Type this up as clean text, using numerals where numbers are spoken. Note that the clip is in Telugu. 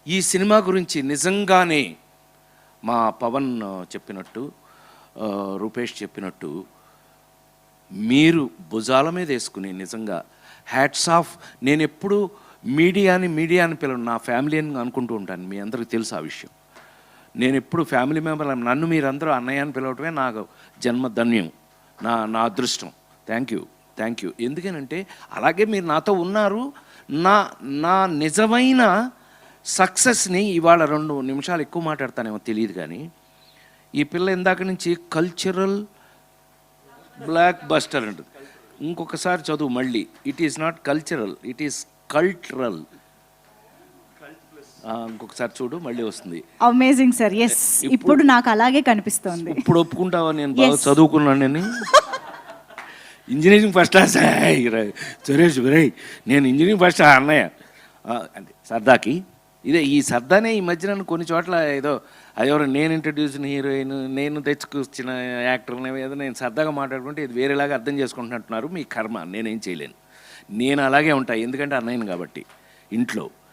ఈ సినిమా గురించి నిజంగానే మా పవన్ చెప్పినట్టు, రూపేష్ చెప్పినట్టు, మీరు భుజాల మీద వేసుకుని నిజంగా హ్యాట్స్ ఆఫ్. నేను ఎప్పుడు మీడియాని పిలవను, నా ఫ్యామిలీ అని అనుకుంటూ ఉంటాను. మీ అందరికీ తెలుసు ఆ విషయం. నేను ఎప్పుడు ఫ్యామిలీ మెంబర్, నన్ను మీరందరూ అన్నయ్య అని పిలవటమే నాకు జన్మధన్యం, నా అదృష్టం. Thank you. ఎందుకనంటే అలాగే మీరు నాతో ఉన్నారు. నా నిజమైన సక్సెస్ని ఇవాళ 2 నిమిషాలు ఎక్కువ మాట్లాడతానేమో తెలియదు, కానీ ఈ పిల్ల ఇందాక నుంచి కల్చరల్ బ్లాక్ బస్టర్ అంటుంది. ఇంకొకసారి చదువు మళ్ళీ. It is not cultural, it is cultural. ఇంకొకసారి చూడు, మళ్ళీ వస్తుంది. Amazing sir. ఎస్, ఇప్పుడు నాకు అలాగే కనిపిస్తోంది. ఇప్పుడు ఒప్పుకుంటావా నేను బాగా చదువుకున్నానని? ఇంజనీరింగ్ ఫస్ట్ క్లాస్ సురేష్ గురై, నేను ఇంజనీరింగ్ ఫస్ట్ అన్నయ్య అంటే సరదాకి. ఈ సరదానే ఈ మధ్యన కొన్ని చోట్ల ఏదో అదెవరో నేను ఇంట్రడ్యూసిన హీరోయిన్, నేను తెచ్చుకొచ్చిన యాక్టర్ని ఏదో నేను సరదాగా మాట్లాడుకుంటే ఇది వేరేలాగా అర్థం చేసుకుంటున్నట్టున్నారు. మీ కర్మ, నేనేం చేయలేను. నేను అలాగే ఉంటాను, ఎందుకంటే అన్నయ్యను కాబట్టి ఇంట్లో.